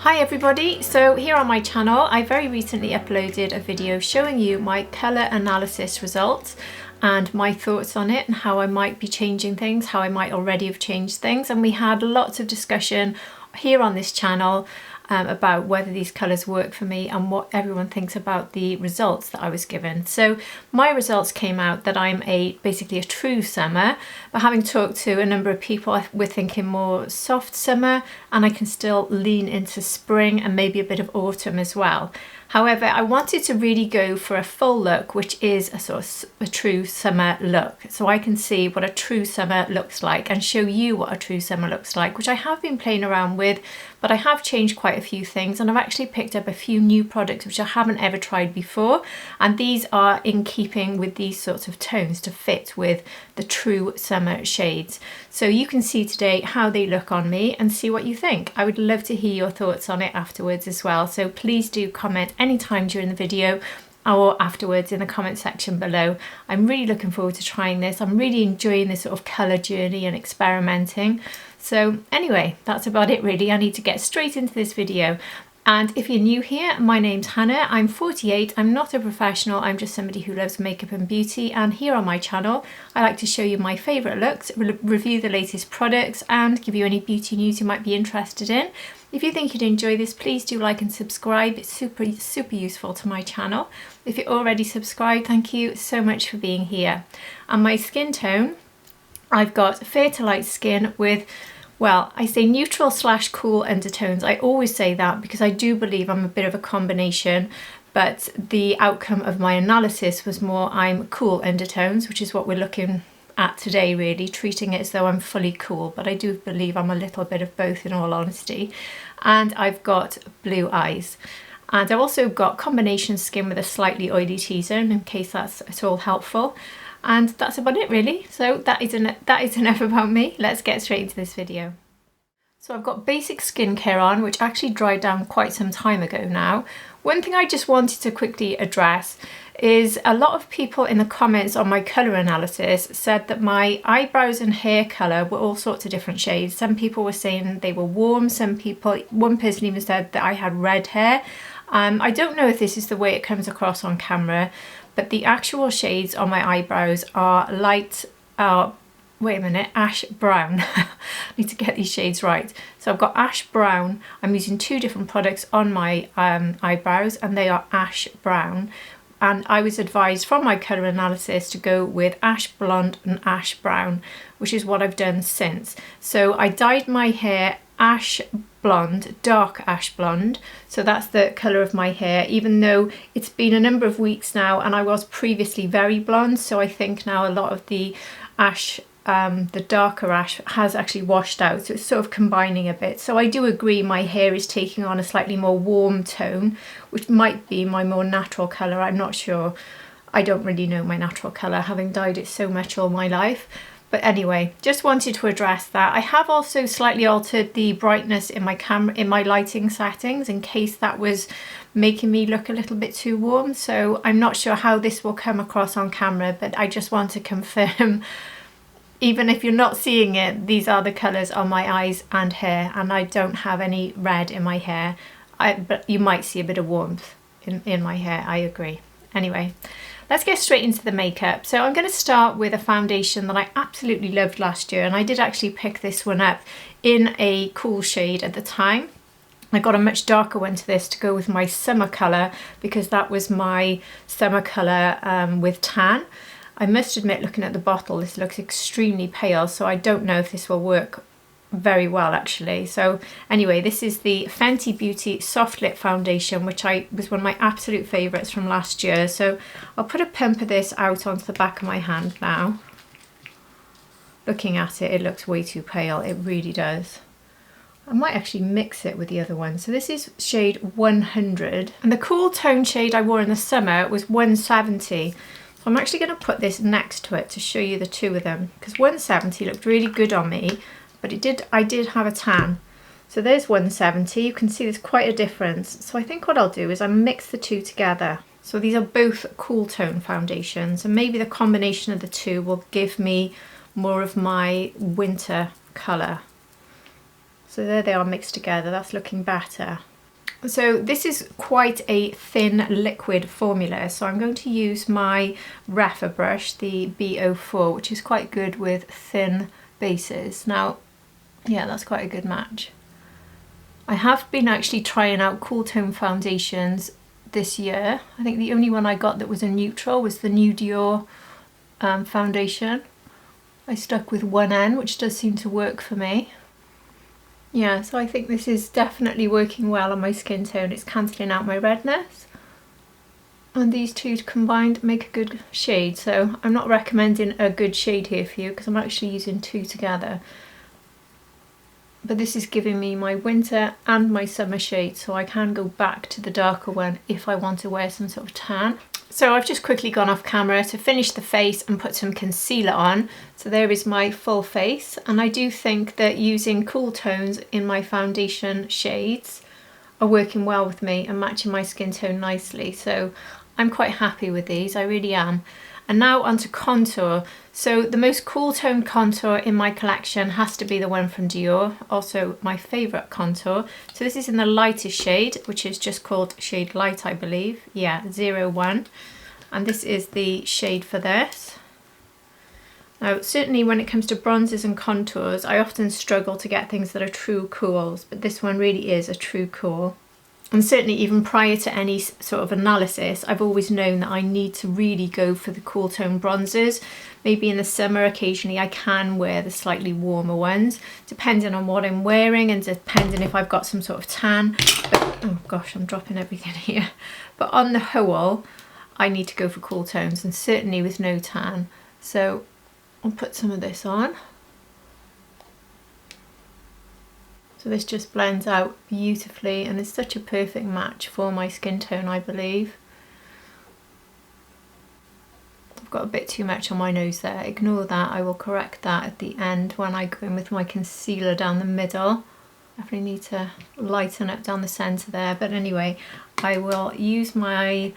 Hi everybody, so here on my channel I very recently uploaded a video showing you my colour analysis results and my thoughts on it and how I might be changing things, how I might already have changed things, and we had lots of discussion here on this channel about whether these colours work for me and what everyone thinks about the results that I was given. So my results came out that I'm basically a true summer, but having talked to a number of people, we're thinking more soft summer, and I can still lean into spring and maybe a bit of autumn as well. However, I wanted to really go for a full look, which is a sort of a true summer look. So I can see what a true summer looks like and show you what a true summer looks like, which I have been playing around with, but I have changed quite a few things and I've actually picked up a few new products which I haven't ever tried before. And these are in keeping with these sorts of tones to fit with the true summer shades. So you can see today how they look on me and see what you think. I would love to hear your thoughts on it afterwards as well. So please do comment anytime during the video or afterwards in the comment section below. I'm really looking forward to trying this. I'm really enjoying this sort of colour journey and experimenting. So anyway, that's about it really. I need to get straight into this video. And if you're new here, my name's Hannah, I'm 48, I'm not a professional, I'm just somebody who loves makeup and beauty, and here on my channel I like to show you my favourite looks, review the latest products and give you any beauty news you might be interested in. If you think you'd enjoy this, please do like and subscribe, it's super useful to my channel. If you're already subscribed, thank you so much for being here. And my skin tone, I've got fair to light skin with, well, I say neutral / cool undertones. I always say that because I do believe I'm a bit of a combination, but the outcome of my analysis was more I'm cool undertones, which is what we're looking at today really, treating it as though I'm fully cool, but I do believe I'm a little bit of both in all honesty. And I've got blue eyes. And I've also got combination skin with a slightly oily T-zone in case that's at all helpful. And that's about it really. So that is enough about me. Let's get straight into this video. So I've got basic skincare on, which actually dried down quite some time ago now. One thing I just wanted to quickly address is a lot of people in the comments on my colour analysis said that my eyebrows and hair colour were all sorts of different shades. Some people were saying they were warm, one person even said that I had red hair. I don't know if this is the way it comes across on camera, but the actual shades on my eyebrows are light, wait a minute, ash brown. I need to get these shades right. So I've got ash brown. I'm using two different products on my eyebrows and they are ash brown. And I was advised from my colour analysis to go with ash blonde and ash brown, which is what I've done since. So I dyed my hair ash blonde, dark ash blonde, so that's the colour of my hair, even though it's been a number of weeks now and I was previously very blonde, so I think now a lot of the ash, the darker ash has actually washed out, so it's sort of combining a bit. So I do agree my hair is taking on a slightly more warm tone, which might be my more natural colour, I'm not sure. I don't really know my natural colour, having dyed it so much all my life. But anyway, just wanted to address that. I have also slightly altered the brightness in my camera, in my lighting settings, in case that was making me look a little bit too warm. So I'm not sure how this will come across on camera, but I just want to confirm, even if you're not seeing it, these are the colours on my eyes and hair, and I don't have any red in my hair. But you might see a bit of warmth in my hair, I agree. Anyway, let's get straight into the makeup. So I'm going to start with a foundation that I absolutely loved last year, and I did actually pick this one up in a cool shade at the time. I got a much darker one to this to go with my summer colour because that was my summer colour with tan. I must admit, looking at the bottle, this looks extremely pale, so I don't know if this will work very well actually. So anyway, this is the Fenty Beauty Soft Lit Foundation, which was one of my absolute favourites from last year. So I'll put a pump of this out onto the back of my hand now. Looking at it, it looks way too pale, it really does. I might actually mix it with the other one. So this is shade 100, and the cool tone shade I wore in the summer was 170. So I'm actually going to put this next to it to show you the two of them, because 170 looked really good on me, but I did have a tan. So there's 170, you can see there's quite a difference. So I think what I'll do is I'll mix the two together. So these are both cool tone foundations, and maybe the combination of the two will give me more of my winter colour. So there they are mixed together, that's looking better. So this is quite a thin liquid formula, so I'm going to use my Refa brush, the B04, which is quite good with thin bases. Now, yeah, that's quite a good match. I have been actually trying out cool tone foundations this year. I think the only one I got that was a neutral was the new Dior foundation. I stuck with 1N, which does seem to work for me. Yeah, so I think this is definitely working well on my skin tone. It's cancelling out my redness. And these two combined make a good shade. So I'm not recommending a good shade here for you because I'm actually using two together. But this is giving me my winter and my summer shade, so I can go back to the darker one if I want to wear some sort of tan. So I've just quickly gone off camera to finish the face and put some concealer on. So there is my full face, and I do think that using cool tones in my foundation shades are working well with me and matching my skin tone nicely. So I'm quite happy with these, I really am. And now onto contour. So the most cool tone contour in my collection has to be the one from Dior, also my favourite contour. So this is in the lightest shade, which is just called Shade Light, I believe. Yeah, 01. And this is the shade for this. Now, certainly when it comes to bronzes and contours, I often struggle to get things that are true cools, but this one really is a true cool. And certainly even prior to any sort of analysis, I've always known that I need to really go for the cool tone bronzers. Maybe in the summer occasionally I can wear the slightly warmer ones, depending on what I'm wearing and depending if I've got some sort of tan. But, oh gosh, I'm dropping everything here. But on the whole, I need to go for cool tones, and certainly with no tan. So I'll put some of this on. So this just blends out beautifully and is such a perfect match for my skin tone, I believe. I've got a bit too much on my nose there. Ignore that, I will correct that at the end when I go in with my concealer down the middle. Definitely need to lighten up down the centre there. But anyway, I will use my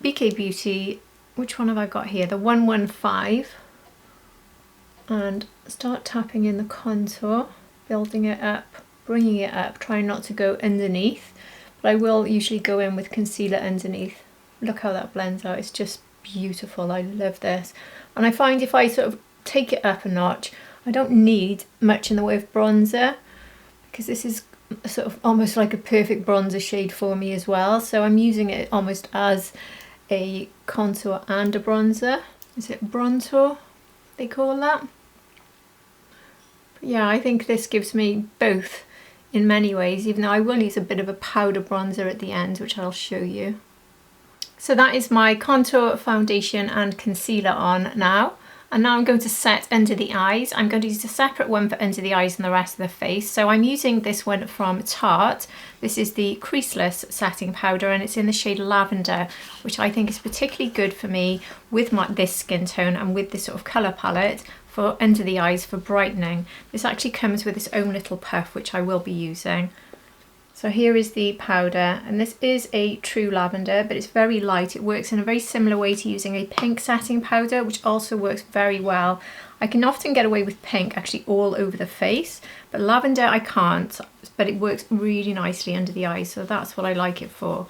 BK Beauty, which one have I got here? The 115. And start tapping in the contour. Building it up, bringing it up, trying not to go underneath, but I will usually go in with concealer underneath. Look how that blends out, it's just beautiful, I love this. And I find if I sort of take it up a notch, I don't need much in the way of bronzer, because this is sort of almost like a perfect bronzer shade for me as well, so I'm using it almost as a contour and a bronzer. Is it bronzer they call that? Yeah, I think this gives me both in many ways, even though I will use a bit of a powder bronzer at the end, which I'll show you. So that is my contour, foundation and concealer on now. And now I'm going to set under the eyes. I'm going to use a separate one for under the eyes and the rest of the face. So I'm using this one from Tarte. This is the Creaseless Setting Powder, and it's in the shade Lavender, which I think is particularly good for me with this skin tone and with this sort of colour palette for under the eyes for brightening. This actually comes with its own little puff, which I will be using. So here is the powder, and this is a true lavender, but it's very light. It works in a very similar way to using a pink setting powder, which also works very well. I can often get away with pink actually all over the face, but lavender I can't, but it works really nicely under the eyes, so that's what I like it for.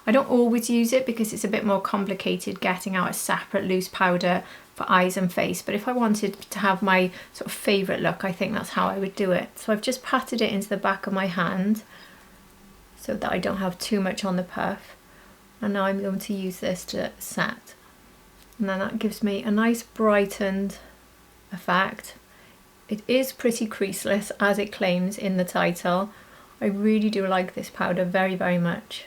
I don't always use it because it's a bit more complicated getting out a separate loose powder for eyes and face, but if I wanted to have my sort of favourite look, I think that's how I would do it. So I've just patted it into the back of my hand so that I don't have too much on the puff, and now I'm going to use this to set, and then that gives me a nice brightened effect. It is pretty creaseless as it claims in the title. I really do like this powder very, very much.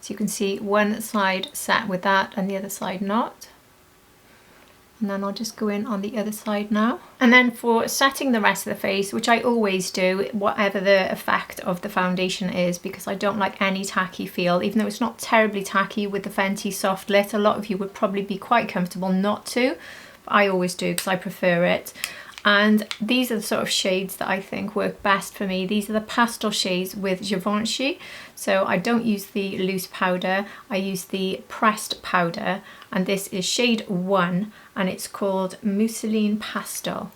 So you can see one side set with that and the other side not. And then I'll just go in on the other side now. And then for setting the rest of the face, which I always do, whatever the effect of the foundation is, because I don't like any tacky feel, even though it's not terribly tacky with the Fenty Soft Lit. A lot of you would probably be quite comfortable not to, but I always do because I prefer it. And these are the sort of shades that I think work best for me. These are the pastel shades with Givenchy. So I don't use the loose powder, I use the pressed powder, and this is shade 1 and it's called Mousseline Pastel.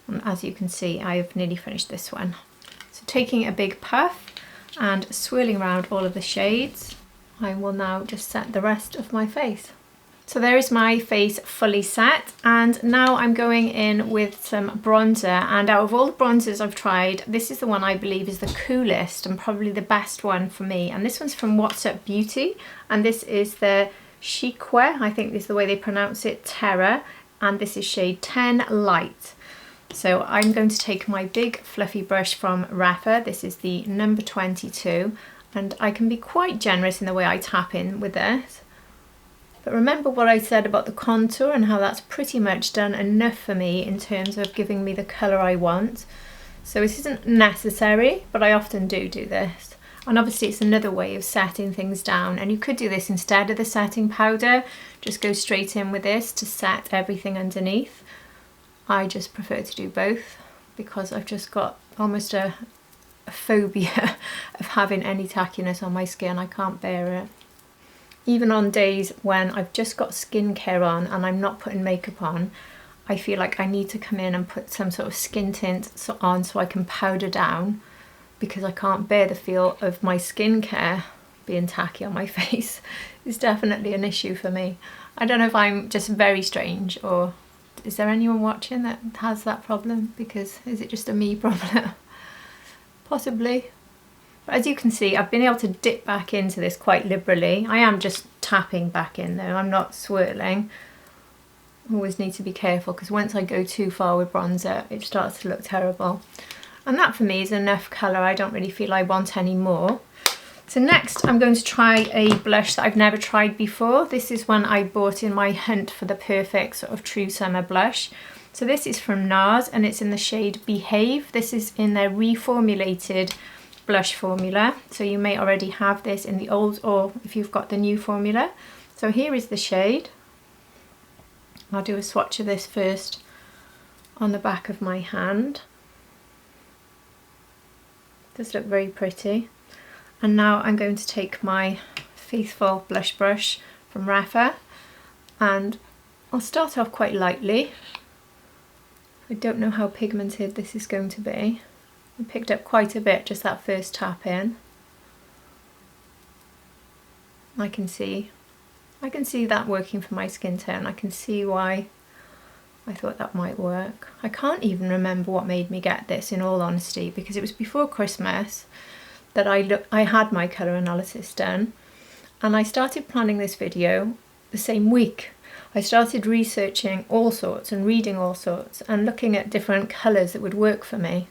And as you can see, I have nearly finished this one. So taking a big puff and swirling around all of the shades, I will now just set the rest of my face. So there is my face fully set, and now I'm going in with some bronzer, and out of all the bronzers I've tried, this is the one I believe is the coolest and probably the best one for me, and this one's from What's Up Beauty, and this is the Cheeque, I think is the way they pronounce it, Terre, and this is shade 10 Light. So I'm going to take my big fluffy brush from Rapha, this is the number 22, and I can be quite generous in the way I tap in with this. But remember what I said about the contour and how that's pretty much done enough for me in terms of giving me the colour I want. So this isn't necessary, but I often do this. And obviously it's another way of setting things down, and you could do this instead of the setting powder. Just go straight in with this to set everything underneath. I just prefer to do both because I've just got almost a phobia of having any tackiness on my skin. I can't bear it. Even on days when I've just got skincare on and I'm not putting makeup on, I feel like I need to come in and put some sort of skin tint on so I can powder down, because I can't bear the feel of my skincare being tacky on my face. It's definitely an issue for me. I don't know if I'm just very strange, or is there anyone watching that has that problem? Because is it just a me problem? Possibly. But as you can see, I've been able to dip back into this quite liberally. I am just tapping back in though, I'm not swirling. I always need to be careful because once I go too far with bronzer, it starts to look terrible. And that for me is enough colour. I don't really feel I want any more. So next I'm going to try a blush that I've never tried before. This is one I bought in my hunt for the perfect sort of true summer blush. So this is from NARS and it's in the shade Behave. This is in their reformulated blush formula, so you may already have this in the old, or if you've got the new formula. So here is the shade. I'll do a swatch of this first on the back of my hand. Does look very pretty. And now I'm going to take my faithful blush brush from Rapha, and I'll start off quite lightly. I don't know how pigmented this is going to be. I picked up quite a bit just that first tap in. I can see that working for my skin tone. I can see why I thought that might work. I can't even remember what made me get this, in all honesty, because it was before Christmas that I had my colour analysis done, and I started planning this video the same week. I started researching all sorts and reading all sorts and looking at different colours that would work for me.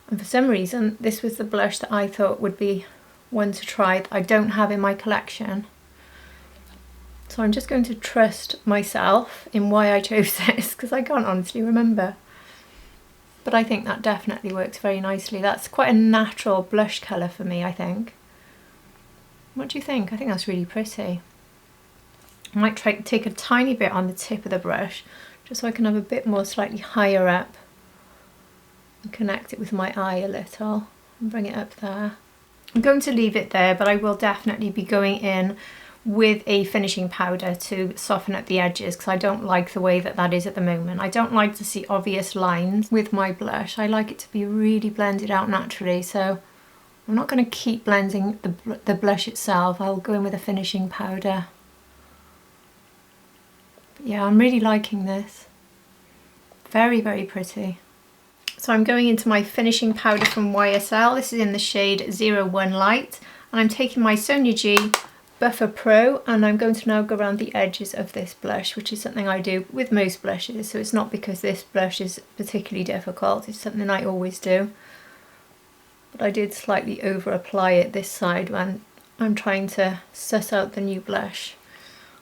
And for some reason, this was the blush that I thought would be one to try that I don't have in my collection. So I'm just going to trust myself in why I chose this, because I can't honestly remember. But I think that definitely works very nicely. That's quite a natural blush colour for me, I think. What do you think? I think that's really pretty. I might try to take a tiny bit on the tip of the brush, just so I can have a bit more slightly higher up. And connect it with my eye a little and bring it up there. I'm going to leave it there, but I will definitely be going in with a finishing powder to soften up the edges, because I don't like the way that that is at the moment. I don't like to see obvious lines with my blush. I like it to be really blended out naturally, so I'm not going to keep blending the blush itself. I'll go in with a finishing powder. But yeah, I'm really liking this. Very, very pretty. So I'm going into my finishing powder from YSL. This is in the shade 01 Light. And I'm taking my Sonia G Buffer Pro, and I'm going to now go around the edges of this blush, which is something I do with most blushes. So it's not because this blush is particularly difficult. It's something I always do. But I did slightly over apply it this side when I'm trying to suss out the new blush.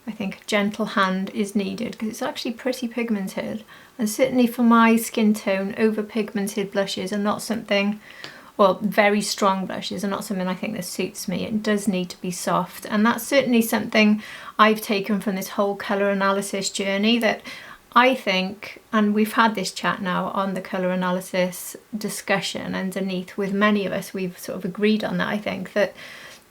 I think a gentle hand is needed because it's actually pretty pigmented, and certainly for my skin tone, over pigmented blushes are not something, well, very strong blushes are not something I think that suits me. It does need to be soft, and that's certainly something I've taken from this whole colour analysis journey, that I think, and we've had this chat now on the colour analysis discussion underneath with many of us, we've sort of agreed on that, I think, that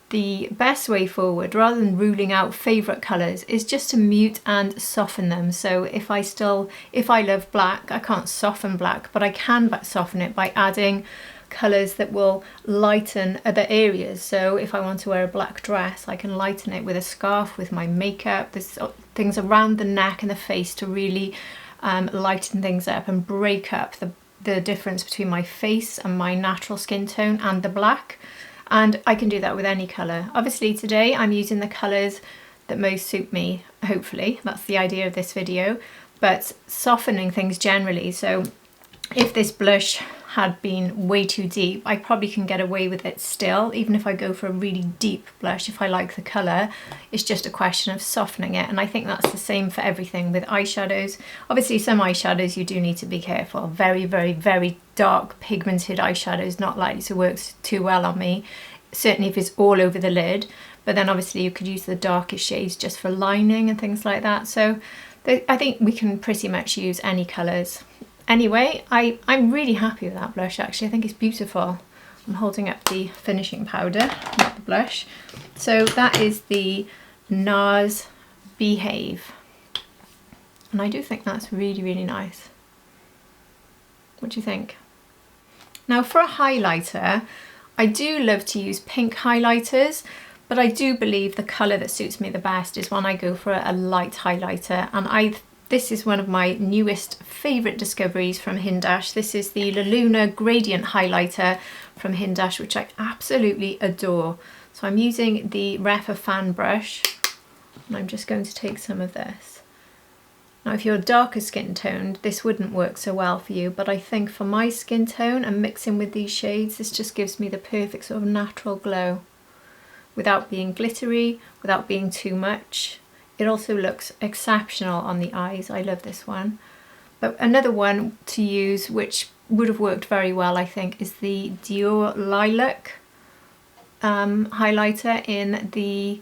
the best way forward, rather than ruling out favourite colours, is just to mute and soften them. So if I love black, I can't soften black, but I can soften it by adding colours that will lighten other areas. So if I want to wear a black dress, I can lighten it with a scarf, with my makeup. There's things around the neck and the face to really lighten things up and break up the difference between my face and my natural skin tone and the black. And I can do that with any colour. Obviously today I'm using the colours that most suit me, hopefully. That's the idea of this video. But softening things generally. So if this blush had been way too deep, I probably can get away with it still, even if I go for a really deep blush. If I like the colour, it's just a question of softening it. And I think that's the same for everything with eyeshadows. Obviously some eyeshadows you do need to be careful. Very, very, very dark pigmented eyeshadows not likely to work too well on me, certainly if it's all over the lid. But then obviously you could use the darkest shades just for lining and things like that. So I think we can pretty much use any colours. Anyway, I'm really happy with that blush actually. I think it's beautiful. I'm holding up the finishing powder, not the blush. So that is the NARS Behave. And I do think that's really, really nice. What do you think? Now for a highlighter, I do love to use pink highlighters, but I do believe the colour that suits me the best is when I go for a light highlighter. And this is one of my newest favourite discoveries from Hindash. This is the Luna Gradient Highlighter from Hindash, which I absolutely adore. So I'm using the Refa fan brush, and I'm just going to take some of this. Now if you're darker skin toned, this wouldn't work so well for you, but I think for my skin tone and mixing with these shades, this just gives me the perfect sort of natural glow, without being glittery, without being too much. It also looks exceptional on the eyes. I love this one. But another one to use, which would have worked very well, I think, is the Dior Lilac highlighter in the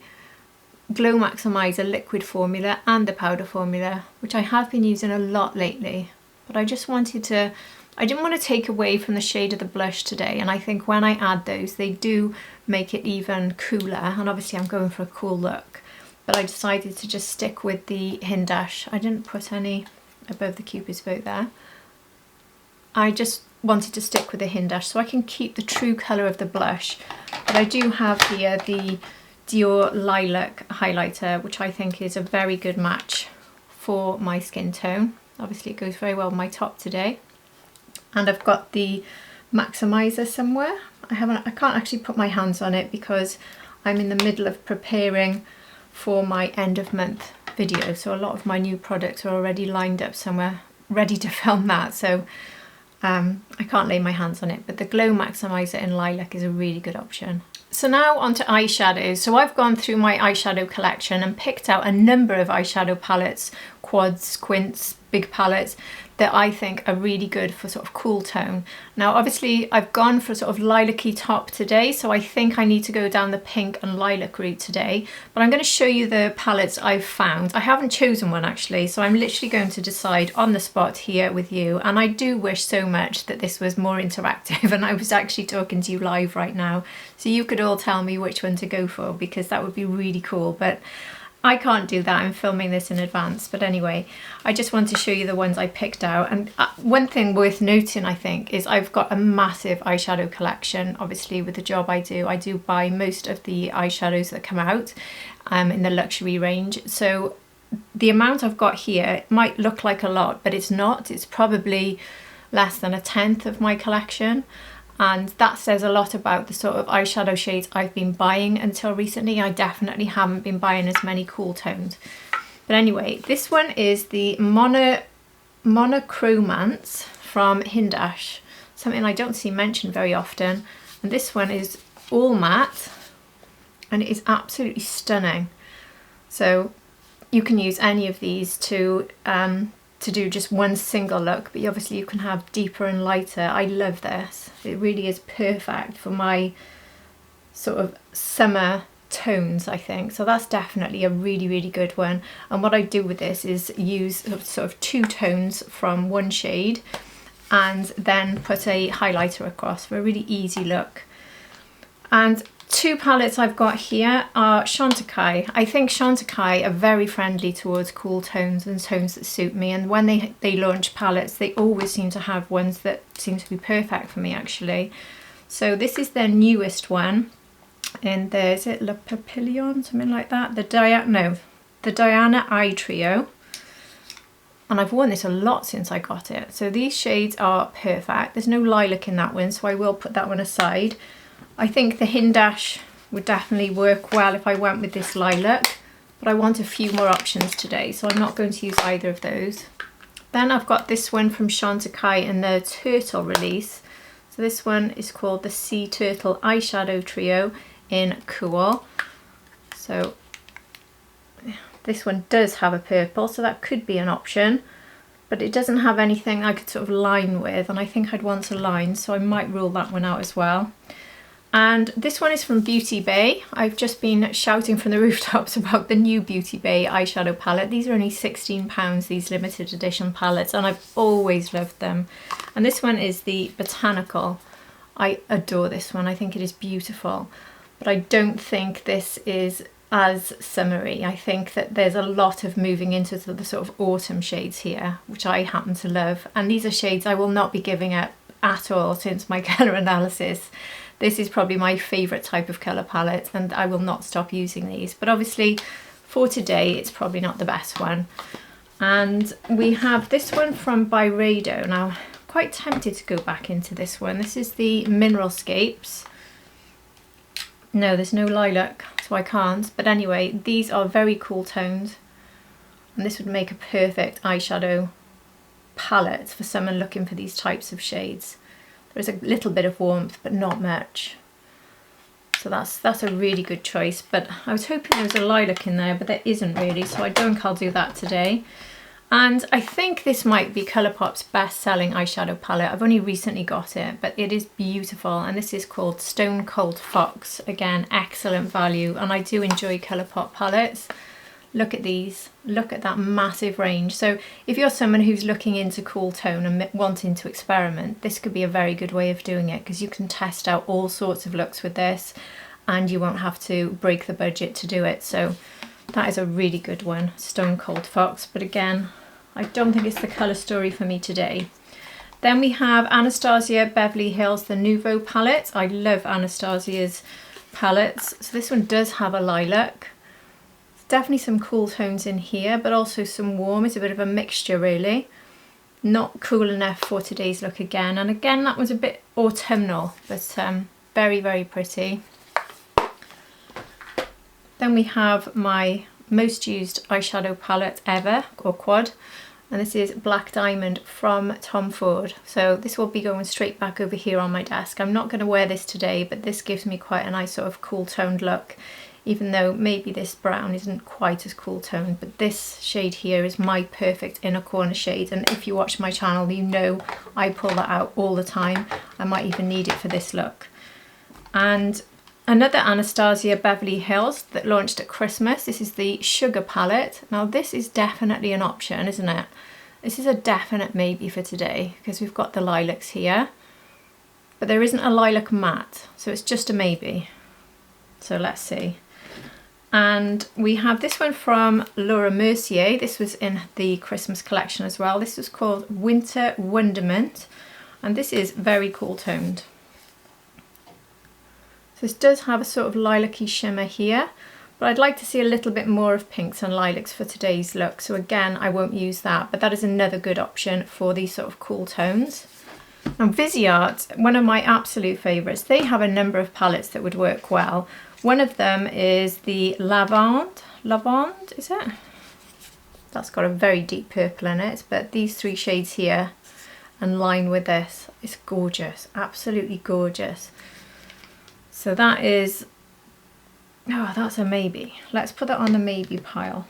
Glow Maximizer liquid formula and the powder formula, which I have been using a lot lately. But I just wanted to, I didn't want to take away from the shade of the blush today, and I think when I add those, they do make it even cooler. And obviously I'm going for a cool look. But I decided to just stick with the Hindash. I didn't put any above the Cupid's boat there. I just wanted to stick with the Hindash so I can keep the true colour of the blush. But I do have here the Dior Lilac highlighter, which I think is a very good match for my skin tone. Obviously it goes very well with my top today. And I've got the Maximizer somewhere. I can't actually put my hands on it because I'm in the middle of preparing for my end of month video, so a lot of my new products are already lined up somewhere ready to film that, so I can't lay my hands on it, but the Glow Maximizer in Lilac is a really good option. So now onto eyeshadows. So I've gone through my eyeshadow collection and picked out a number of eyeshadow palettes, quads, quints, big palettes, that I think are really good for sort of cool tone. Now obviously I've gone for sort of lilac-y top today, so I think I need to go down the pink and lilac route today, but I'm going to show you the palettes I've found. I haven't chosen one actually, so I'm literally going to decide on the spot here with you, and I do wish so much that this was more interactive and I was actually talking to you live right now, so you could all tell me which one to go for, because that would be really cool. But I can't do that, I'm filming this in advance. But anyway, I just want to show you the ones I picked out. And one thing worth noting, I think, is I've got a massive eyeshadow collection. Obviously with the job I do buy most of the eyeshadows that come out in the luxury range. So the amount I've got here might look like a lot, but it's not. It's probably less than 1/10 of my collection. And that says a lot about the sort of eyeshadow shades I've been buying until recently. I definitely haven't been buying as many cool tones. But anyway, this one is the Monochromance from Hindash, something I don't see mentioned very often. And this one is all matte and it is absolutely stunning. So you can use any of these to do just one single look, but obviously you can have deeper and lighter. I love this. It really is perfect for my sort of summer tones, I think. So that's definitely a really, really good one. And what I do with this is use sort of 2 tones from one shade and then put a highlighter across for a really easy look. And two palettes I've got here are Chantecaille. I think Chantecaille are very friendly towards cool tones and tones that suit me, and when they launch palettes they always seem to have ones that seem to be perfect for me actually. So this is their newest one, and there's it Le Papillon, something like that, the Diana Eye Trio, and I've worn this a lot since I got it. So these shades are perfect. There's no lilac in that one, so I will put that one aside. I think the Hindash would definitely work well if I went with this lilac, but I want a few more options today, so I'm not going to use either of those. Then I've got this one from Chantecaille in the Turtle release. So this one is called the Sea Turtle Eyeshadow Trio in Cool. So this one does have a purple, so that could be an option, but it doesn't have anything I could sort of line with, and I think I'd want a line, so I might rule that one out as well. And this one is from Beauty Bay. I've just been shouting from the rooftops about the new Beauty Bay eyeshadow palette. These are only £16, these limited edition palettes, and I've always loved them. And this one is the Botanical. I adore this one. I think it is beautiful, but I don't think this is as summery. I think that there's a lot of moving into the sort of autumn shades here, which I happen to love. And these are shades I will not be giving up at all since my colour analysis. This is probably my favourite type of colour palette, and I will not stop using these. But obviously for today it's probably not the best one. And we have this one from Byredo. Now I'm quite tempted to go back into this one. This is the Mineralscapes. No, there's no lilac, so I can't. But anyway, these are very cool tones, and this would make a perfect eyeshadow palette for someone looking for these types of shades. There's a little bit of warmth, but not much. So that's a really good choice. But I was hoping there was a lilac in there, but there isn't really, so I don't think I'll do that today. And I think this might be Colourpop's best-selling eyeshadow palette. I've only recently got it, but it is beautiful. And this is called Stone Cold Fox. Again, excellent value, and I do enjoy Colourpop palettes. Look at these, look at that massive range. So if you're someone who's looking into cool tone and wanting to experiment, this could be a very good way of doing it, because you can test out all sorts of looks with this and you won't have to break the budget to do it. So that is a really good one, Stone Cold Fox. But again, I don't think it's the colour story for me today. Then we have Anastasia Beverly Hills, the Nouveau palette. I love Anastasia's palettes. So this one does have a lilac. Definitely some cool tones in here, but also some warm. It's a bit of a mixture really. Not cool enough for today's look again. And again, that was a bit autumnal, but very, very pretty. Then we have my most used eyeshadow palette ever, or quad. And this is Black Diamond from Tom Ford. So this will be going straight back over here on my desk. I'm not going to wear this today, but this gives me quite a nice sort of cool toned look. Even though maybe this brown isn't quite as cool toned, but this shade here is my perfect inner corner shade. And if you watch my channel, you know I pull that out all the time. I might even need it for this look. And another Anastasia Beverly Hills that launched at Christmas. This is the Sugar palette. Now this is definitely an option, isn't it? This is a definite maybe for today, because we've got the lilacs here, but there isn't a lilac matte, so it's just a maybe. So let's see. And we have this one from Laura Mercier. This was in the Christmas collection as well. This was called Winter Wonderment, and this is very cool toned. So this does have a sort of lilac-y shimmer here, but I'd like to see a little bit more of pinks and lilacs for today's look. So again, I won't use that, but that is another good option for these sort of cool tones. Now Viseart, one of my absolute favourites, they have a number of palettes that would work well. One of them is the Lavande, is it? That's got a very deep purple in it, but these three shades here and line with this, it's gorgeous, absolutely gorgeous. So that is, oh, that's a maybe. Let's put that on the maybe pile.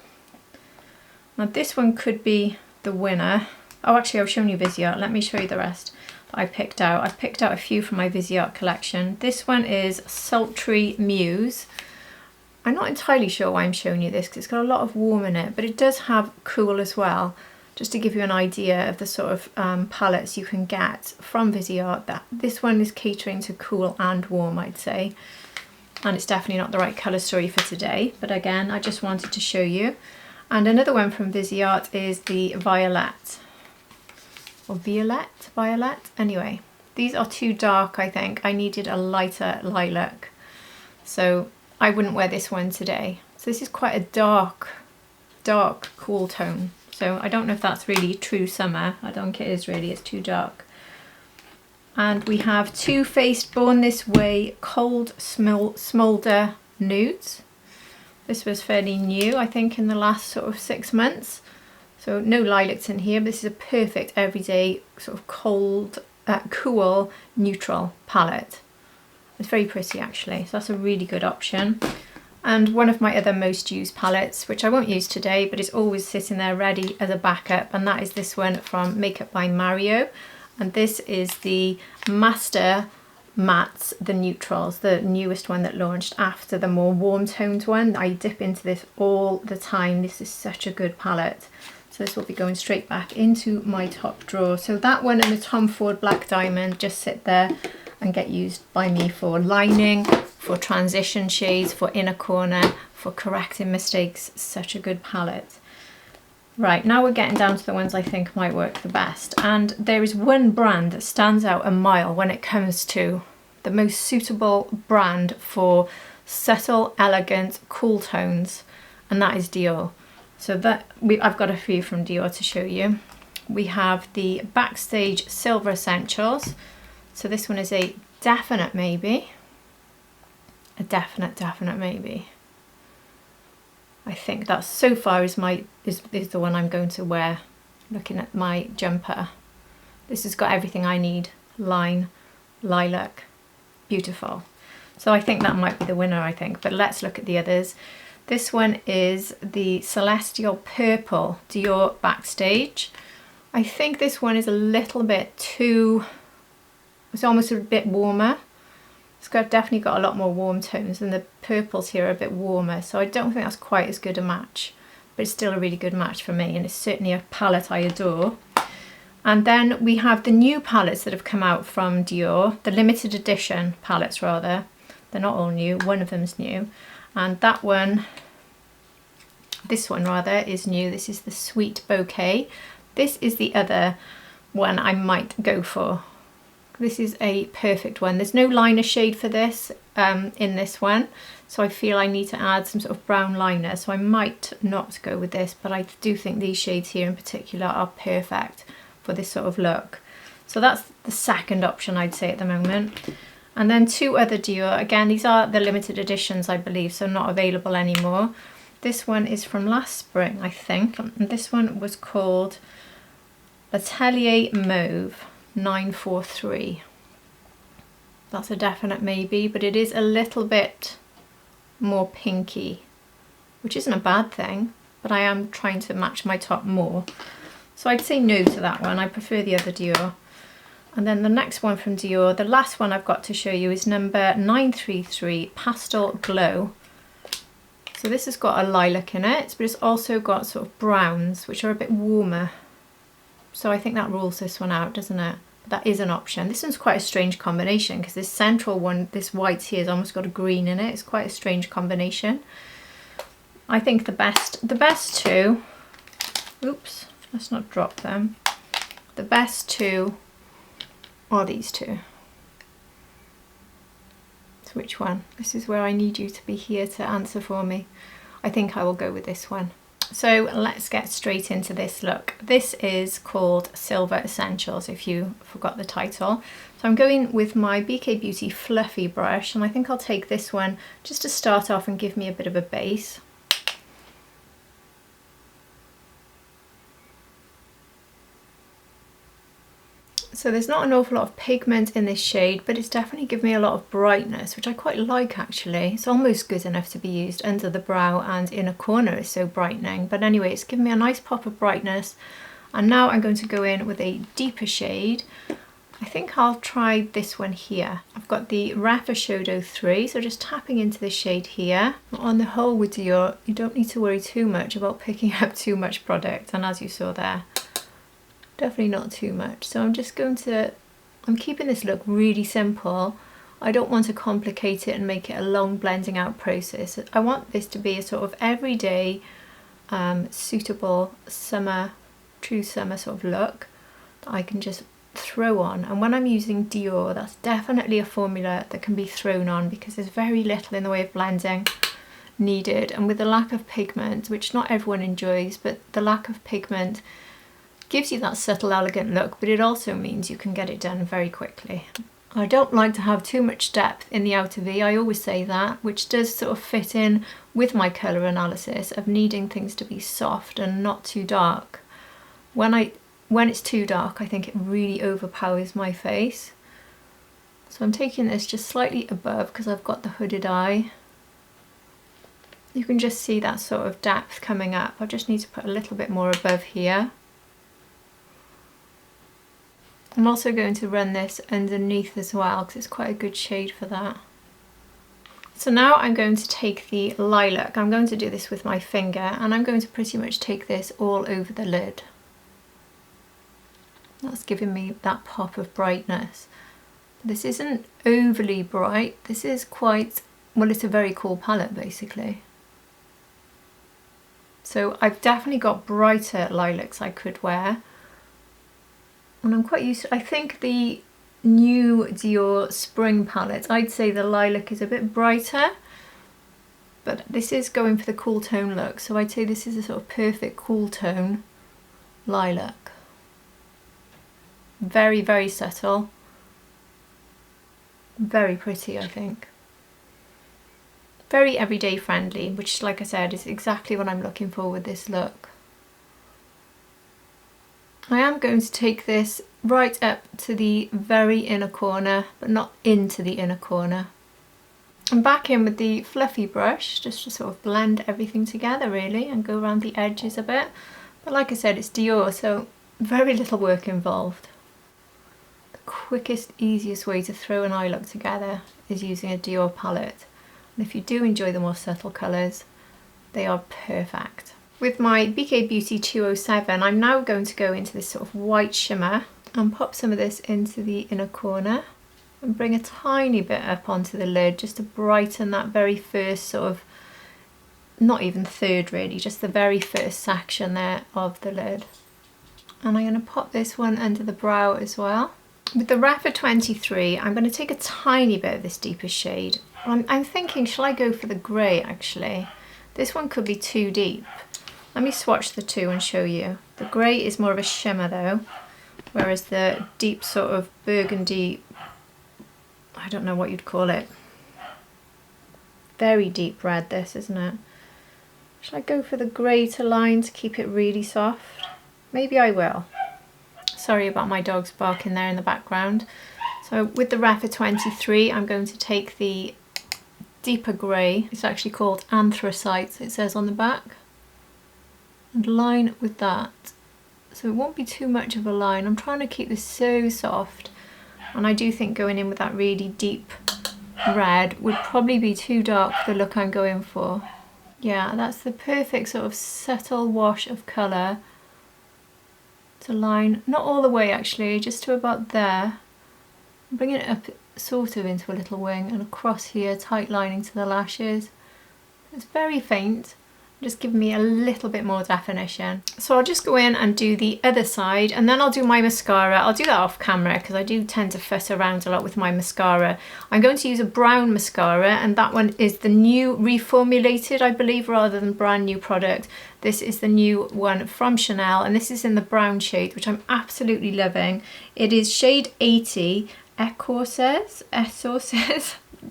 Now this one could be the winner. Oh, actually I've shown you Viseart, let me show you the rest that I picked out. I've picked out a few from my Viseart collection. This one is Sultry Muse. I'm not entirely sure why I'm showing you this, because it's got a lot of warm in it, but it does have cool as well, just to give you an idea of the sort of palettes you can get from Viseart. This one is catering to cool and warm, I'd say. and it's definitely not the right colour story for today, but again, I just wanted to show you. And another one from Viseart is the Violet, or Violet, anyway. These are too dark, I think. I needed a lighter lilac, so I wouldn't wear this one today. So this is quite a dark, cool tone. So I don't know if that's really true summer. I don't think it is really, it's too dark. And we have Too Faced Born This Way Cold Smolder Nudes. This was fairly new, I think, in the last sort of 6 months. So no lilacs in here, but this is a perfect everyday sort of cold, cool, neutral palette. It's very pretty actually, so that's a really good option. And one of my other most used palettes, which I won't use today, but it's always sitting there ready as a backup, and that is this one from Makeup by Mario. And this is the Master Mattes, the neutrals, the newest one that launched after the more warm toned one. I dip into this all the time. This is such a good palette. So this will be going straight back into my top drawer. So that one and the Tom Ford Black Diamond just sit there and get used by me for lining, for transition shades, for inner corner, for correcting mistakes. Such a good palette. Right, now we're getting down to the ones I think might work the best. And there is one brand that stands out a mile when it comes to the most suitable brand for subtle, elegant, cool tones, and that is Dior. So I've got a few from Dior to show you. We have the Backstage Silver Essentials. So this one is a definite maybe. A definite maybe. I think that so far is the one I'm going to wear, looking at my jumper. This has got everything I need. Line, lilac, beautiful. So I think that might be the winner, I think, but let's look at the others. This one is the Celestial Purple Dior Backstage. I think this one is a little bit too, it's almost a bit warmer. It's definitely got a lot more warm tones, and the purples here are a bit warmer, so I don't think that's quite as good a match, but it's still a really good match for me, and it's certainly a palette I adore. And then we have the new palettes that have come out from Dior, the limited edition palettes rather. They're not all new, one of them's new, and that one, this one rather, is new. This is the Sweet Bouquet. This is the other one I might go for. This is a perfect one. There's no liner shade for this in this one, so I feel I need to add some sort of brown liner, so I might not go with this, but I do think these shades here in particular are perfect for this sort of look. So that's the second option I'd say at the moment. And then two other Dior. Again, these are the limited editions, I believe, so not available anymore. This one is from last spring, I think, and this one was called Atelier Mauve 943. That's a definite maybe, but it is a little bit more pinky, which isn't a bad thing, but I am trying to match my top more. So I'd say no to that one. I prefer the other Dior. And then the next one from Dior, the last one I've got to show you, is number 933 Pastel Glow. So this has got a lilac in it, but it's also got sort of browns, which are a bit warmer. So I think that rules this one out, doesn't it? But that is an option. This one's quite a strange combination, because this central one, this white here, has almost got a green in it. It's quite a strange combination. I think the best two, oops, let's not drop them. The best two are these two. So which one? This is where I need you to be here to answer for me. I think I will go with this one. So let's get straight into this look. This is called Silver Essentials, if you forgot the title. So I'm going with my BK Beauty Fluffy brush, and I think I'll take this one just to start off and give me a bit of a base. So there's not an awful lot of pigment in this shade, but it's definitely given me a lot of brightness, which I quite like actually. It's almost good enough to be used under the brow and inner corner, it's so brightening. But anyway, it's given me a nice pop of brightness. And now I'm going to go in with a deeper shade. I think I'll try this one here. I've got the Eyeshadow 3, so just tapping into this shade here. On the whole with Dior, you don't need to worry too much about picking up too much product, and as you saw there, definitely not too much. So I'm just going to, I'm keeping this look really simple. I don't want to complicate it and make it a long blending out process. I want this to be a sort of everyday, suitable summer, true summer sort of look that I can just throw on. And when I'm using Dior, that's definitely a formula that can be thrown on because there's very little in the way of blending needed. And with the lack of pigment, which not everyone enjoys, but the lack of pigment gives you that subtle, elegant look, but it also means you can get it done very quickly. I don't like to have too much depth in the outer V, I always say that, which does sort of fit in with my colour analysis of needing things to be soft and not too dark. When it's too dark, I think it really overpowers my face. So I'm taking this just slightly above because I've got the hooded eye. You can just see that sort of depth coming up. I just need to put a little bit more above here. I'm also going to run this underneath as well because it's quite a good shade for that. So now I'm going to take the lilac. I'm going to do this with my finger and I'm going to pretty much take this all over the lid. That's giving me that pop of brightness. This isn't overly bright. This is quite, well, it's a very cool palette basically. So I've definitely got brighter lilacs I could wear. And I'm quite used to, I think the new Dior spring palette, I'd say the lilac is a bit brighter, but this is going for the cool tone look. So I'd say this is a sort of perfect cool tone lilac. Very, very subtle. Very pretty, I think. Very everyday friendly, which like I said is exactly what I'm looking for with this look. I am going to take this right up to the very inner corner, but not into the inner corner. I'm back in with the fluffy brush, just to sort of blend everything together really and go around the edges a bit. But like I said, it's Dior, so very little work involved. The quickest, easiest way to throw an eye look together is using a Dior palette. And if you do enjoy the more subtle colours, they are perfect. With my BK Beauty 207, I'm now going to go into this sort of white shimmer and pop some of this into the inner corner and bring a tiny bit up onto the lid just to brighten that very first sort of, not even third really, just the very first section there of the lid. And I'm going to pop this one under the brow as well. With the Rephr 23, I'm going to take a tiny bit of this deeper shade. I'm thinking, shall I go for the grey actually? This one could be too deep. Let me swatch the two and show you. The grey is more of a shimmer though, whereas the deep sort of burgundy, I don't know what you'd call it. Very deep red this, isn't it? Shall I go for the grey to line to keep it really soft? Maybe I will. Sorry about my dogs barking there in the background. So with the Rephr 23, I'm going to take the deeper grey. It's actually called Anthracite, it says on the back. And line with that. So it won't be too much of a line. I'm trying to keep this so soft. And I do think going in with that really deep red would probably be too dark for the look I'm going for. Yeah, that's the perfect sort of subtle wash of colour to line, not all the way actually, just to about there. Bringing it up sort of into a little wing and across here, tight lining to the lashes. It's very faint, just giving me a little bit more definition. So I'll just go in and do the other side and then I'll do my mascara. I'll do that off camera because I do tend to fuss around a lot with my mascara. I'm going to use a brown mascara and that one is the new reformulated, I believe, rather than brand new product. This is the new one from Chanel and this is in the brown shade, which I'm absolutely loving. It is shade 80, Ecorces,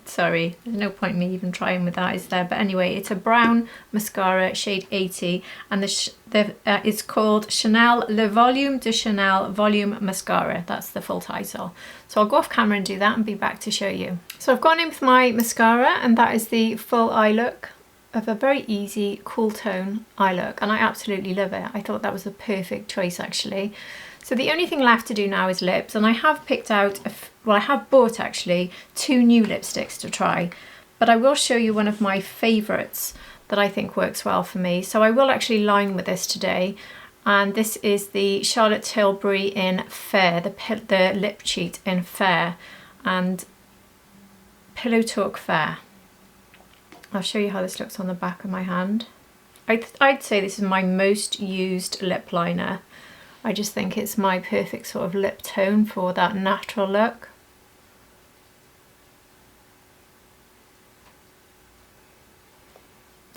sorry, there's no point in me even trying with that, is there? But anyway, it's a brown mascara, shade 80, and it's called Chanel Le Volume de Chanel Volume Mascara. That's the full title. So I'll go off camera and do that and be back to show you. So I've gone in with my mascara and that is the full eye look of a very easy, cool tone eye look, and I absolutely love it. I thought that was the perfect choice actually. So the only thing left to do now is lips, and I have picked out, well I have bought actually 2 new lipsticks to try, but I will show you one of my favourites that I think works well for me. So I will actually line with this today, and this is the Charlotte Tilbury in Fair, the lip cheat in Fair, and Pillow Talk Fair. I'll show you how this looks on the back of my hand. I'd say this is my most used lip liner. I just think it's my perfect sort of lip tone for that natural look.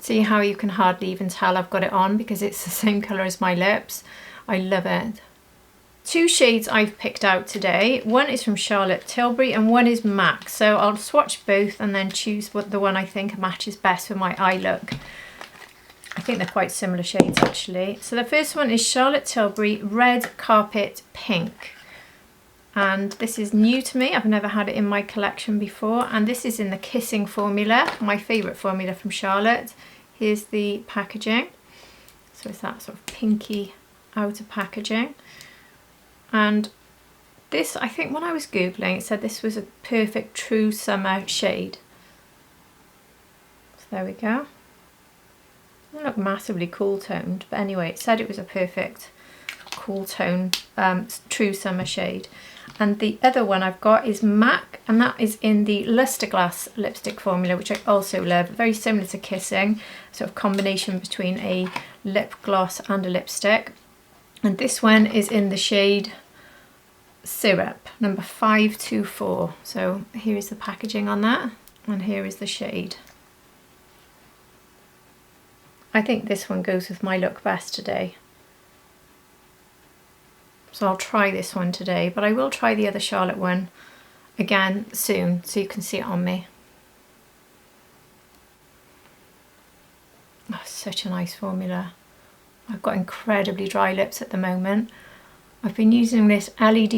See how you can hardly even tell I've got it on because it's the same colour as my lips. I love it. Two shades I've picked out today. One is from Charlotte Tilbury and one is MAC. So I'll swatch both and then choose the one I think matches best with my eye look. I think they're quite similar shades actually. So the first one is Charlotte Tilbury Red Carpet Pink. And this is new to me. I've never had it in my collection before. And this is in the Kissing formula, my favourite formula from Charlotte. Here's the packaging. So it's that sort of pinky outer packaging. And this, I think when I was Googling, it said this was a perfect true summer shade. So there we go. Doesn't look massively cool toned, but anyway, it said it was a perfect cool tone, true summer shade. And the other one I've got is MAC, and that is in the Lustreglass lipstick formula, which I also love. Very similar to Kissing, sort of combination between a lip gloss and a lipstick. And this one is in the shade Syrup, number 524. So here is the packaging on that, and here is the shade. I think this one goes with my look best today. So I'll try this one today, but I will try the other Charlotte one again soon so you can see it on me. Oh, such a nice formula. I've got incredibly dry lips at the moment. I've been using this LED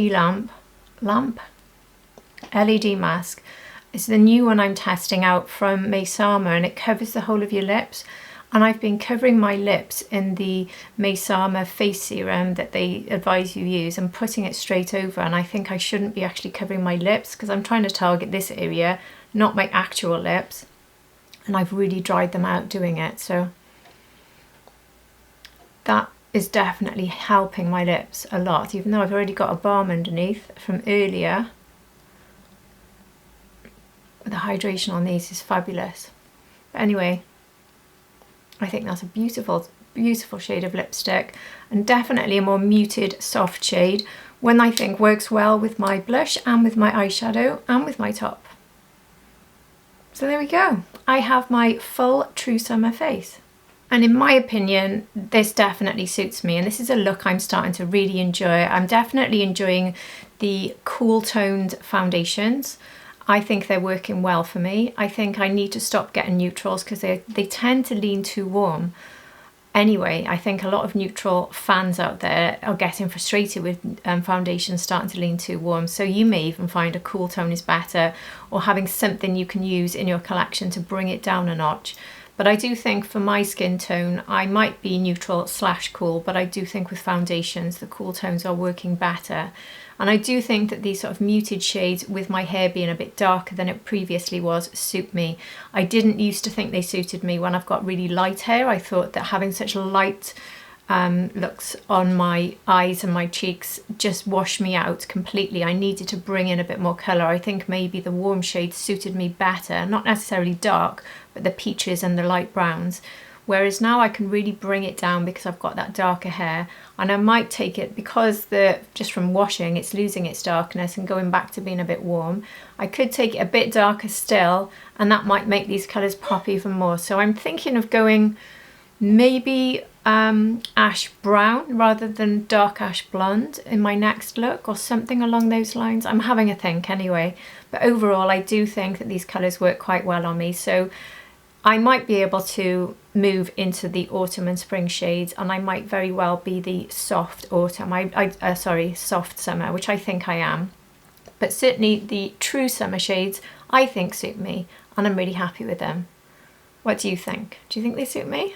LED mask. It's the new one I'm testing out from MASCARA, and it covers the whole of your lips. And I've been covering my lips in the MASCARA face serum that they advise you use and putting it straight over. And I think I shouldn't be actually covering my lips because I'm trying to target this area, not my actual lips. And I've really dried them out doing it. So that is definitely helping my lips a lot, even though I've already got a balm underneath from earlier. The hydration on these is fabulous. But anyway, I think that's a beautiful, beautiful shade of lipstick, and definitely a more muted, soft shade, one I think works well with my blush and with my eyeshadow and with my top. So there we go. I have my full true summer face. And in my opinion, this definitely suits me, and this is a look I'm starting to really enjoy. I'm definitely enjoying the cool toned foundations. I think they're working well for me. I think I need to stop getting neutrals because they tend to lean too warm. Anyway, I think a lot of neutral fans out there are getting frustrated with foundations starting to lean too warm. So you may even find a cool tone is better, or having something you can use in your collection to bring it down a notch. But I do think for my skin tone, I might be neutral / cool, but I do think with foundations, the cool tones are working better. And I do think that these sort of muted shades, with my hair being a bit darker than it previously was, suit me. I didn't used to think they suited me when I've got really light hair. I thought that having such light looks on my eyes and my cheeks just washed me out completely. I needed to bring in a bit more colour. I think maybe the warm shades suited me better, not necessarily dark, but the peaches and the light browns. Whereas now I can really bring it down because I've got that darker hair, and I might take it because just from washing it's losing its darkness and going back to being a bit warm. I could take it a bit darker still, and that might make these colours pop even more. So I'm thinking of going maybe ash brown rather than dark ash blonde in my next look, or something along those lines. I'm having a think anyway, but overall I do think that these colours work quite well on me. So I might be able to move into the autumn and spring shades, and I might very well be the soft autumn, soft summer, which I think I am. But certainly the true summer shades I think suit me, and I'm really happy with them. What do you think? Do you think they suit me?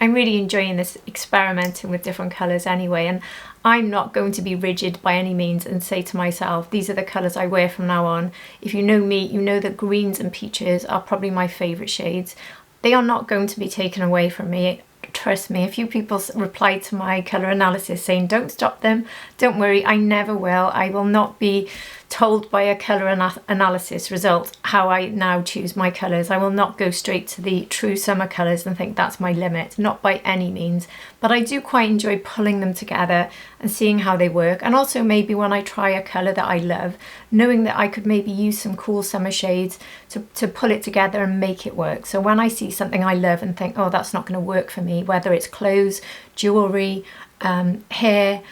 I'm really enjoying this experimenting with different colours anyway, and I'm not going to be rigid by any means and say to myself, these are the colours I wear from now on. If you know me, you know that greens and peaches are probably my favourite shades. They are not going to be taken away from me. Trust me, a few people replied to my colour analysis saying don't stop them, don't worry, I never will. I will not be told by a colour analysis result how I now choose my colours. I will not go straight to the true summer colours and think that's my limit, not by any means, but I do quite enjoy pulling them together and seeing how they work, and also maybe when I try a colour that I love, knowing that I could maybe use some cool summer shades to pull it together and make it work. So when I see something I love and think, oh, that's not going to work for me, whether it's clothes, jewellery, hair,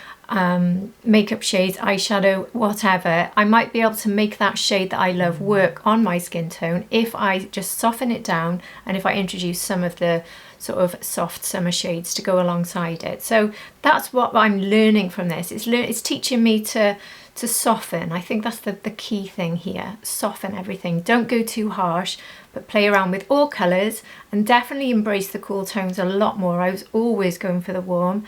makeup shades, eyeshadow, whatever, I might be able to make that shade that I love work on my skin tone if I just soften it down and if I introduce some of the sort of soft summer shades to go alongside it. So that's what I'm learning from this. It's teaching me to soften. I think that's the key thing here. Soften everything. Don't go too harsh, but play around with all colours and definitely embrace the cool tones a lot more. I was always going for the warm,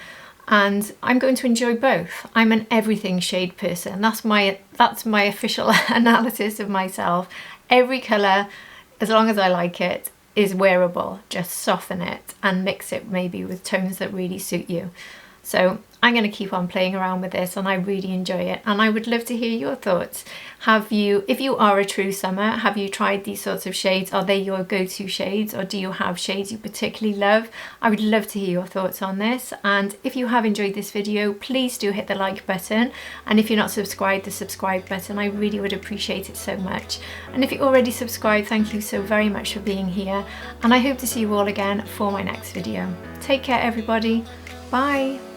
and I'm going to enjoy both. I'm an everything shade person. That's my official analysis of myself. Every colour, as long as I like it, is wearable. Just soften it and mix it maybe with tones that really suit you. So I'm going to keep on playing around with this, and I really enjoy it, and I would love to hear your thoughts. If you are a true summer, have you tried these sorts of shades? Are they your go-to shades, or do you have shades you particularly love? I would love to hear your thoughts on this, and if you have enjoyed this video, please do hit the like button, and if you're not subscribed, the subscribe button. I really would appreciate it so much. And if you're already subscribed, thank you so very much for being here, and I hope to see you all again for my next video. Take care, everybody. Bye.